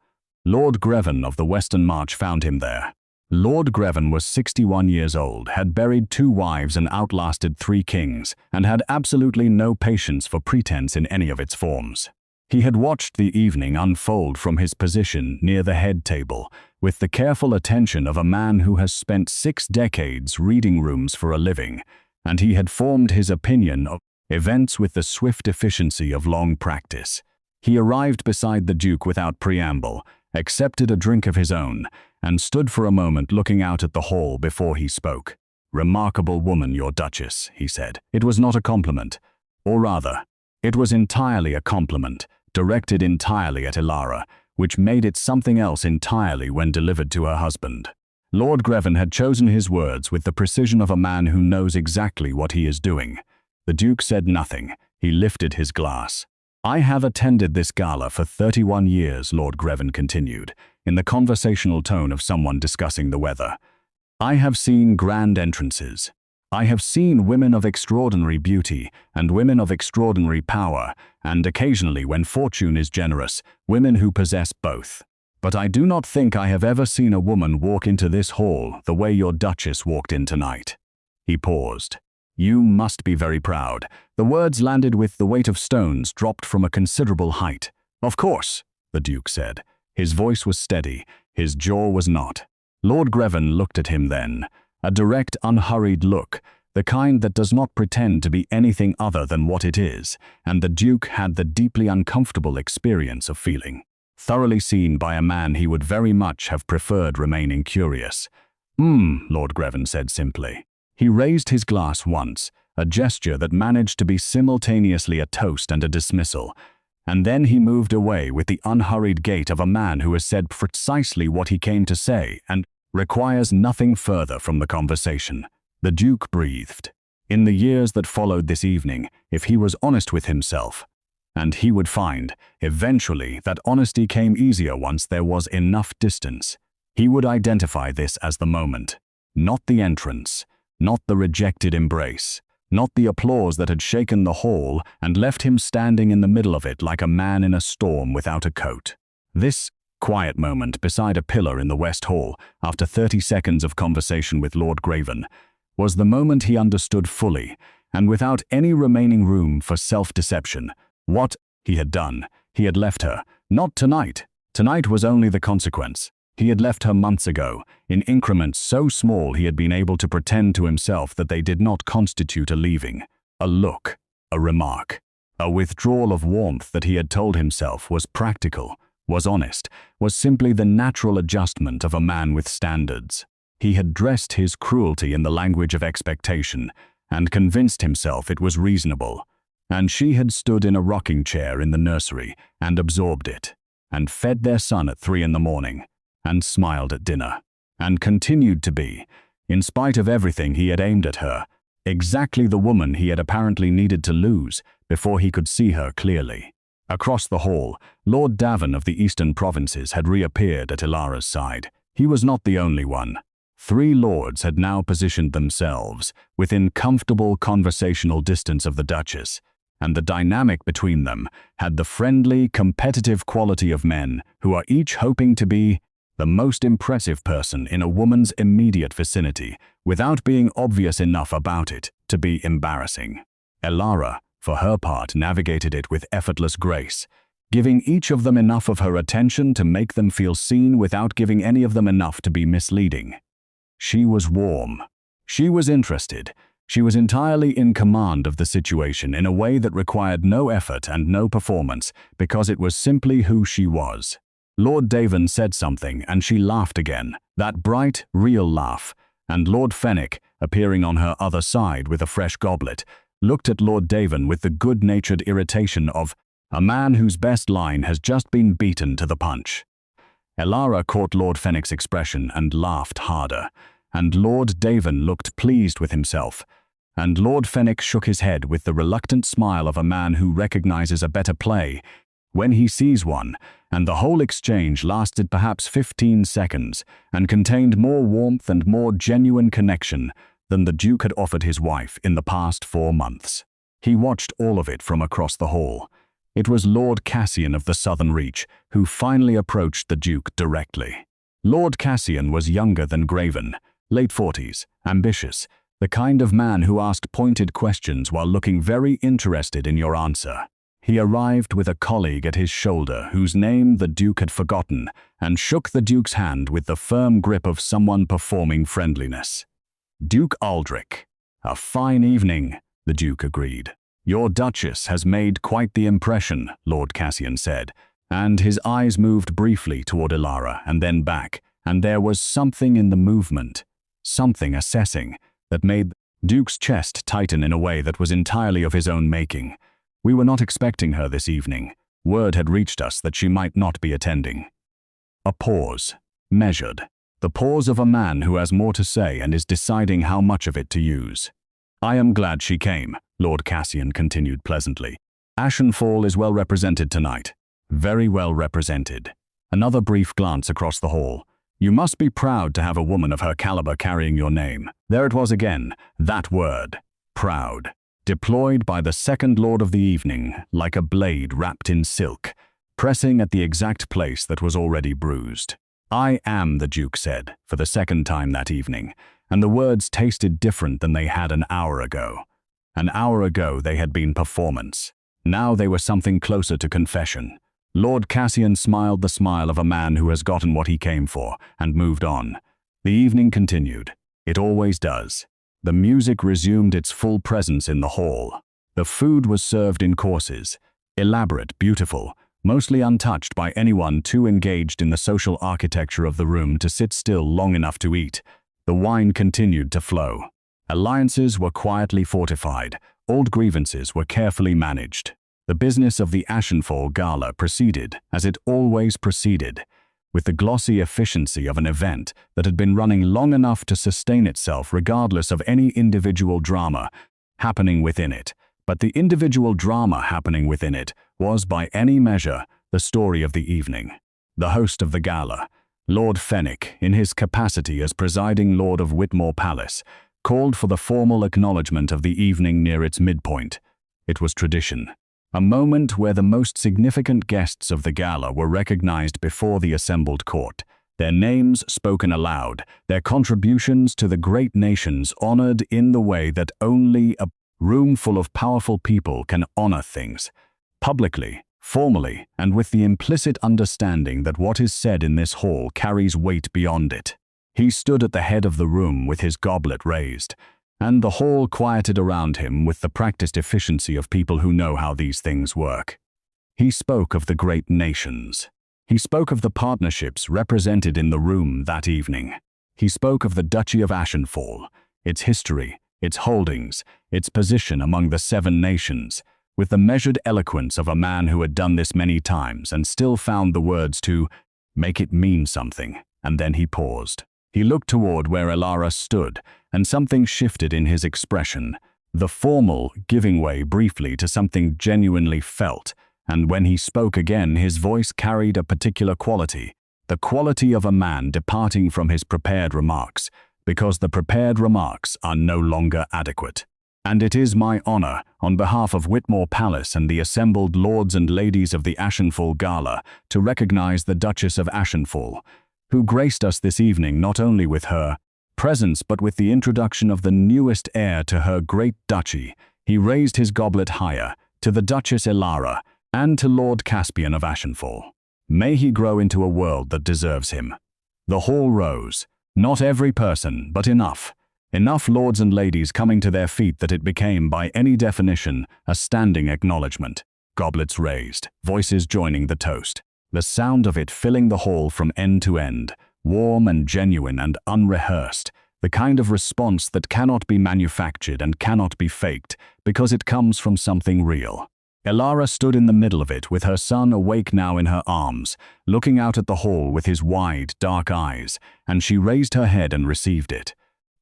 Lord Greven of the Western March found him there. Lord Greven was 61 years old, had buried 2 wives and outlasted 3 kings, and had absolutely no patience for pretense in any of its forms. He had watched the evening unfold from his position near the head table, with the careful attention of a man who has spent 6 decades reading rooms for a living, and he had formed his opinion of events with the swift efficiency of long practice. He arrived beside the Duke without preamble, accepted a drink of his own, and stood for a moment looking out at the hall before he spoke. "Remarkable woman, your Duchess," he said. It was not a compliment. Or rather, it was entirely a compliment, directed entirely at Elara, which made it something else entirely when delivered to her husband. Lord Greven had chosen his words with the precision of a man who knows exactly what he is doing. The Duke said nothing. He lifted his glass. "I have attended this gala for 31 years, Lord Greven continued, in the conversational tone of someone discussing the weather. I have seen grand entrances. I have seen women of extraordinary beauty and women of extraordinary power, and occasionally, when fortune is generous, women who possess both. But I do not think I have ever seen a woman walk into this hall the way your Duchess walked in tonight." He paused. "You must be very proud." The words landed with the weight of stones dropped from a considerable height. "Of course," the Duke said. His voice was steady, his jaw was not. Lord Greven looked at him then, a direct, unhurried look, the kind that does not pretend to be anything other than what it is, and the Duke had the deeply uncomfortable experience of feeling thoroughly seen by a man he would very much have preferred remaining curious. Lord Greven said simply. He raised his glass once, a gesture that managed to be simultaneously a toast and a dismissal, and then he moved away with the unhurried gait of a man who has said precisely what he came to say and requires nothing further from the conversation. The Duke breathed. In the years that followed this evening, if he was honest with himself, and he would find, eventually, that honesty came easier once there was enough distance, he would identify this as the moment, not the entrance, not the rejected embrace, not the applause that had shaken the hall and left him standing in the middle of it like a man in a storm without a coat. This quiet moment beside a pillar in the West Hall, after 30 seconds of conversation with Lord Greven, was the moment he understood fully, and without any remaining room for self-deception, what he had done. He had left her. Not tonight. Tonight was only the consequence. He had left her months ago, in increments so small he had been able to pretend to himself that they did not constitute a leaving, a look, a remark, a withdrawal of warmth that he had told himself was practical, was honest, was simply the natural adjustment of a man with standards. He had dressed his cruelty in the language of expectation, and convinced himself it was reasonable. And she had stood in a rocking chair in the nursery and absorbed it, and fed their son at 3 in the morning, and smiled at dinner, and continued to be, in spite of everything he had aimed at her, exactly the woman he had apparently needed to lose before he could see her clearly. Across the hall, Lord Davin of the Eastern Provinces had reappeared at Elara's side. He was not the only one. 3 lords had now positioned themselves within comfortable conversational distance of the Duchess, and the dynamic between them had the friendly, competitive quality of men who are each hoping to be the most impressive person in a woman's immediate vicinity, without being obvious enough about it to be embarrassing. Elara, for her part, navigated it with effortless grace, giving each of them enough of her attention to make them feel seen without giving any of them enough to be misleading. She was warm. She was interested. She was entirely in command of the situation in a way that required no effort and no performance, because it was simply who she was. Lord Davin said something, and she laughed again, that bright, real laugh, and Lord Fenwick, appearing on her other side with a fresh goblet, looked at Lord Davin with the good-natured irritation of a man whose best line has just been beaten to the punch. Elara caught Lord Fenwick's expression and laughed harder, and Lord Davin looked pleased with himself, and Lord Fenwick shook his head with the reluctant smile of a man who recognizes a better play when he sees one, and the whole exchange lasted perhaps 15 seconds and contained more warmth and more genuine connection than the Duke had offered his wife in the past 4 months. He watched all of it from across the hall. It was Lord Cassian of the Southern Reach who finally approached the Duke directly. Lord Cassian was younger than Greven, late 40s, ambitious, the kind of man who asked pointed questions while looking very interested in your answer. He arrived with a colleague at his shoulder whose name the Duke had forgotten, and shook the Duke's hand with the firm grip of someone performing friendliness. "Duke Aldrich." "A fine evening," the Duke agreed. "Your Duchess has made quite the impression," Lord Cassian said, and his eyes moved briefly toward Elara and then back, and there was something in the movement, something assessing, that made the Duke's chest tighten in a way that was entirely of his own making. We were not expecting her this evening. Word had reached us that she might not be attending. A pause, measured. The pause of a man who has more to say and is deciding how much of it to use. "I am glad she came," Lord Cassian continued pleasantly. "Ashenfall is well represented tonight. Very well represented." Another brief glance across the hall. "You must be proud to have a woman of her caliber carrying your name." There it was again, that word, proud, deployed by the second lord of the evening, like a blade wrapped in silk, pressing at the exact place that was already bruised. "I am," the Duke said, for the second time that evening, and the words tasted different than they had an hour ago. An hour ago they had been performance. Now they were something closer to confession. Lord Cassian smiled the smile of a man who has gotten what he came for, and moved on. The evening continued. It always does. The music resumed its full presence in the hall. The food was served in courses, elaborate, beautiful, mostly untouched by anyone too engaged in the social architecture of the room to sit still long enough to eat. The wine continued to flow. Alliances were quietly fortified. Old grievances were carefully managed. The business of the Ashenfall Gala proceeded, as it always proceeded, with the glossy efficiency of an event that had been running long enough to sustain itself regardless of any individual drama happening within it. But the individual drama happening within it was, by any measure, the story of the evening. The host of the gala, Lord Fenwick, in his capacity as presiding lord of Whitmore Palace, called for the formal acknowledgement of the evening near its midpoint. It was tradition. A moment where the most significant guests of the gala were recognized before the assembled court, their names spoken aloud, their contributions to the great nations honored in the way that only a room full of powerful people can honor things, publicly, formally, and with the implicit understanding that what is said in this hall carries weight beyond it. He stood at the head of the room with his goblet raised, and the hall quieted around him with the practiced efficiency of people who know how these things work. He spoke of the great nations. He spoke of the partnerships represented in the room that evening. He spoke of the Duchy of Ashenfall, its history, its holdings, its position among the 7 nations, with the measured eloquence of a man who had done this many times and still found the words to make it mean something, and then he paused. He looked toward where Elara stood, and something shifted in his expression, the formal giving way briefly to something genuinely felt, and when he spoke again his voice carried a particular quality, the quality of a man departing from his prepared remarks, because the prepared remarks are no longer adequate. "And it is my honor, on behalf of Whitmore Palace and the assembled lords and ladies of the Ashenfall Gala, to recognize the Duchess of Ashenfall, who graced us this evening not only with her presence but with the introduction of the newest heir to her great duchy." He raised his goblet higher, "to the Duchess Elara, and to Lord Caspian of Ashenfall. May he grow into a world that deserves him." The hall rose. Not every person, but enough. Enough lords and ladies coming to their feet that it became, by any definition, a standing acknowledgement. Goblets raised, voices joining the toast. The sound of it filling the hall from end to end, warm and genuine and unrehearsed, the kind of response that cannot be manufactured and cannot be faked, because it comes from something real. Elara stood in the middle of it with her son awake now in her arms, looking out at the hall with his wide, dark eyes, and she raised her head and received it.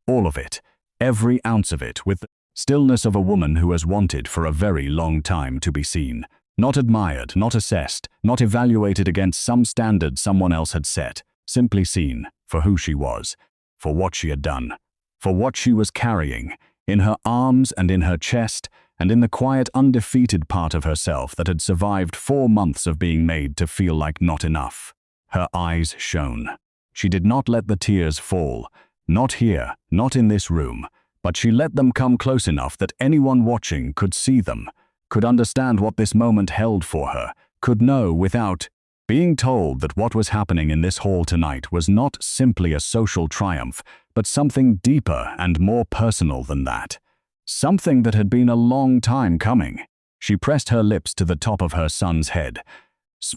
All of it, every ounce of it, with the stillness of a woman who has wanted for a very long time to be seen. Not admired, not assessed, not evaluated against some standard someone else had set, simply seen for who she was, for what she had done, for what she was carrying, in her arms and in her chest, and in the quiet, undefeated part of herself that had survived 4 months of being made to feel like not enough. Her eyes shone. She did not let the tears fall, not here, not in this room, but she let them come close enough that anyone watching could see them, could understand what this moment held for her, could know without being told that what was happening in this hall tonight was not simply a social triumph, but something deeper and more personal than that. Something that had been a long time coming. She pressed her lips to the top of her son's head.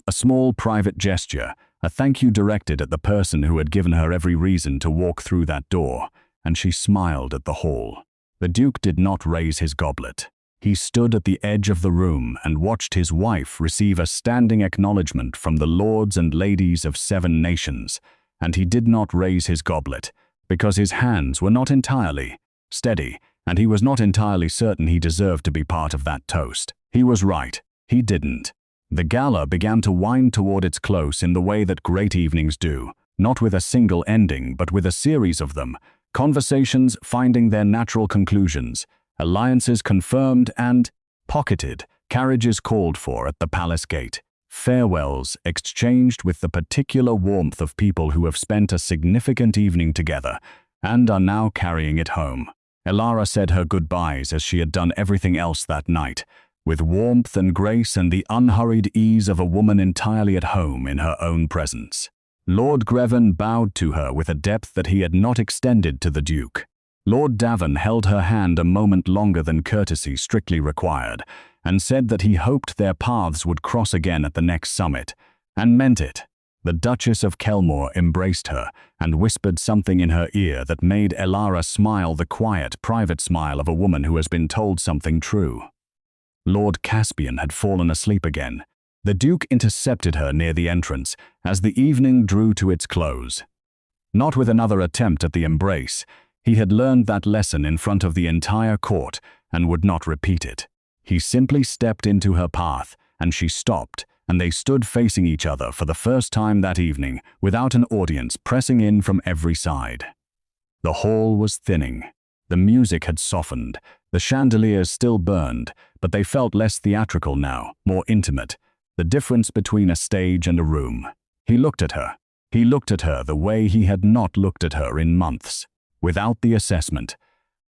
A small private gesture, a thank you directed at the person who had given her every reason to walk through that door, and she smiled at the hall. The Duke did not raise his goblet. He stood at the edge of the room and watched his wife receive a standing acknowledgement from the lords and ladies of 7 nations, and he did not raise his goblet, because his hands were not entirely steady, and he was not entirely certain he deserved to be part of that toast. He was right. He didn't. The gala began to wind toward its close in the way that great evenings do, not with a single ending, but with a series of them, conversations finding their natural conclusions, alliances confirmed and pocketed, carriages called for at the palace gate, farewells exchanged with the particular warmth of people who have spent a significant evening together and are now carrying it home. Elara said her goodbyes as she had done everything else that night, with warmth and grace and the unhurried ease of a woman entirely at home in her own presence. Lord Greven bowed to her with a depth that he had not extended to the Duke. Lord Davin held her hand a moment longer than courtesy strictly required, and said that he hoped their paths would cross again at the next summit, and meant it. The Duchess of Kelmore embraced her and whispered something in her ear that made Elara smile, the quiet, private smile of a woman who has been told something true. Lord Caspian had fallen asleep again. The Duke intercepted her near the entrance as the evening drew to its close. Not with another attempt at the embrace. He had learned that lesson in front of the entire court and would not repeat it. He simply stepped into her path, and she stopped, and they stood facing each other for the first time that evening, without an audience pressing in from every side. The hall was thinning. The music had softened. The chandeliers still burned, but they felt less theatrical now, more intimate. The difference between a stage and a room. He looked at her. He looked at her the way he had not looked at her in months, without the assessment,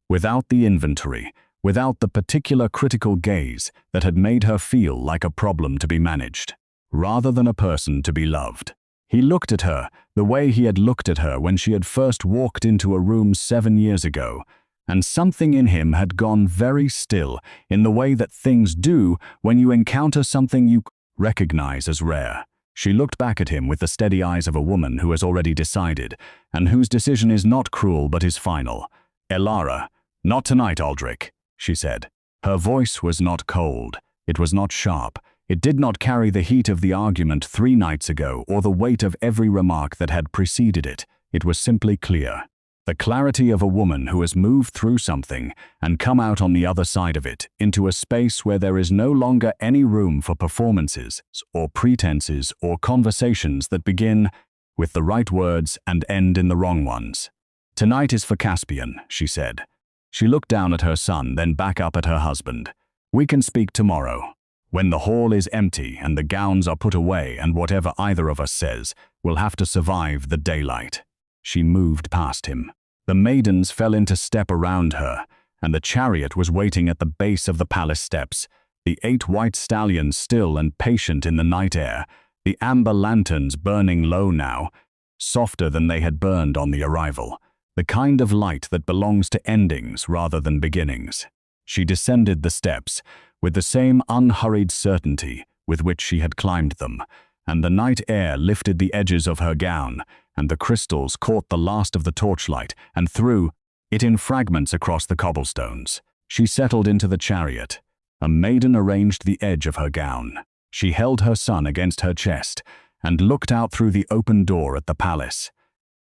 without the inventory, without the particular critical gaze that had made her feel like a problem to be managed, rather than a person to be loved. He looked at her the way he had looked at her when she had first walked into a room 7 years ago, and something in him had gone very still in the way that things do when you encounter something you recognize as rare. She looked back at him with the steady eyes of a woman who has already decided, and whose decision is not cruel but is final. "Elara, not tonight, Aldrich," she said. Her voice was not cold. It was not sharp. It did not carry the heat of the argument 3 nights ago or the weight of every remark that had preceded it. It was simply clear. The clarity of a woman who has moved through something and come out on the other side of it, into a space where there is no longer any room for performances or pretenses or conversations that begin with the right words and end in the wrong ones. "Tonight is for Caspian," she said. She looked down at her son, then back up at her husband. "We can speak tomorrow, when the hall is empty and the gowns are put away, and whatever either of us says will have to survive the daylight." She moved past him. The maidens fell into step around her, and the chariot was waiting at the base of the palace steps, the 8 white stallions still and patient in the night air, the amber lanterns burning low now, softer than they had burned on the arrival, the kind of light that belongs to endings rather than beginnings. She descended the steps with the same unhurried certainty with which she had climbed them, and the night air lifted the edges of her gown, and the crystals caught the last of the torchlight and threw it in fragments across the cobblestones. She settled into the chariot. A maiden arranged the edge of her gown. She held her son against her chest and looked out through the open door at the palace,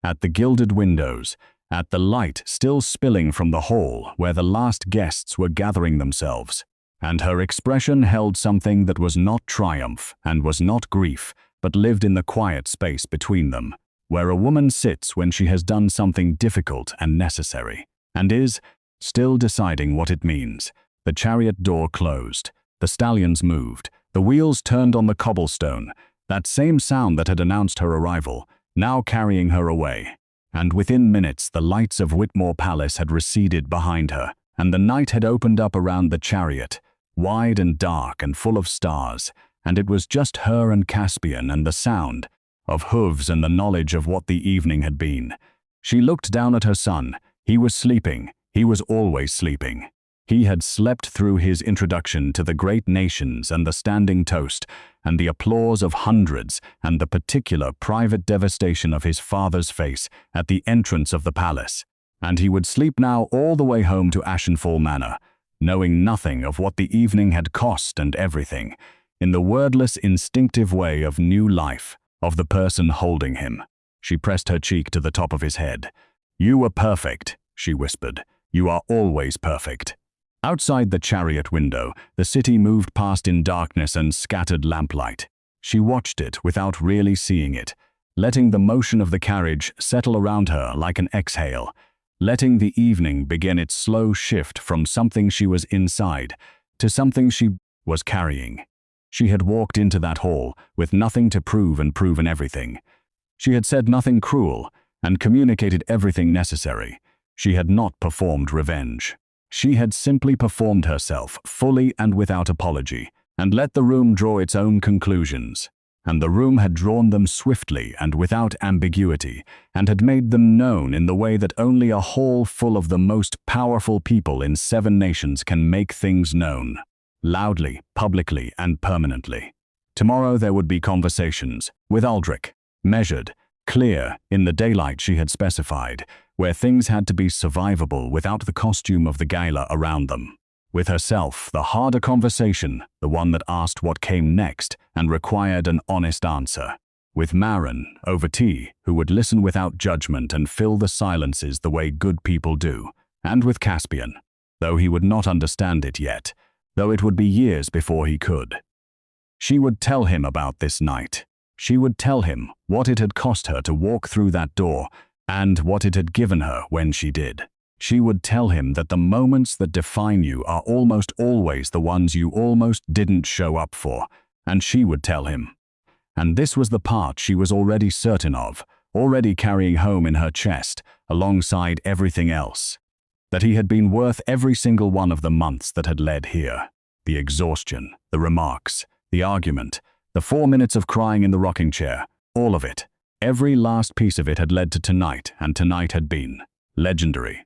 at the gilded windows, at the light still spilling from the hall where the last guests were gathering themselves. And her expression held something that was not triumph and was not grief, but lived in the quiet space between them, where a woman sits when she has done something difficult and necessary, and is still deciding what it means. The chariot door closed. The stallions moved. The wheels turned on the cobblestone, that same sound that had announced her arrival, now carrying her away. And within minutes the lights of Whitmore Palace had receded behind her, and the night had opened up around the chariot, wide and dark and full of stars, and it was just her and Caspian and the sound of hooves and the knowledge of what the evening had been. She looked down at her son. He was sleeping. He was always sleeping. He had slept through his introduction to the great nations and the standing toast, and the applause of hundreds, and the particular private devastation of his father's face at the entrance of the palace. And he would sleep now all the way home to Ashenfall Manor, knowing nothing of what the evening had cost and everything, in the wordless, instinctive way of new life, of the person holding him. She pressed her cheek to the top of his head. "You were perfect," she whispered. "You are always perfect." Outside the chariot window, the city moved past in darkness and scattered lamplight. She watched it without really seeing it, letting the motion of the carriage settle around her like an exhale, letting the evening begin its slow shift from something she was inside to something she was carrying. She had walked into that hall with nothing to prove and proven everything. She had said nothing cruel and communicated everything necessary. She had not performed revenge. She had simply performed herself fully and without apology, and let the room draw its own conclusions. And the room had drawn them swiftly and without ambiguity, and had made them known in the way that only a hall full of the most powerful people in 7 nations can make things known. Loudly, publicly, and permanently. Tomorrow there would be conversations, with Aldrich, measured, clear, in the daylight she had specified, where things had to be survivable without the costume of the Gala around them. With herself, the harder conversation, the one that asked what came next and required an honest answer. With Marin, over tea, who would listen without judgment and fill the silences the way good people do. And with Caspian, though he would not understand it yet, though it would be years before he could. She would tell him about this night. She would tell him what it had cost her to walk through that door and what it had given her when she did. She would tell him that the moments that define you are almost always the ones you almost didn't show up for, and she would tell him. And this was the part she was already certain of, already carrying home in her chest, alongside everything else. That he had been worth every single one of the months that had led here. The exhaustion, the remarks, the argument, the 4 minutes of crying in the rocking chair, all of it. Every last piece of it had led to tonight, and tonight had been legendary.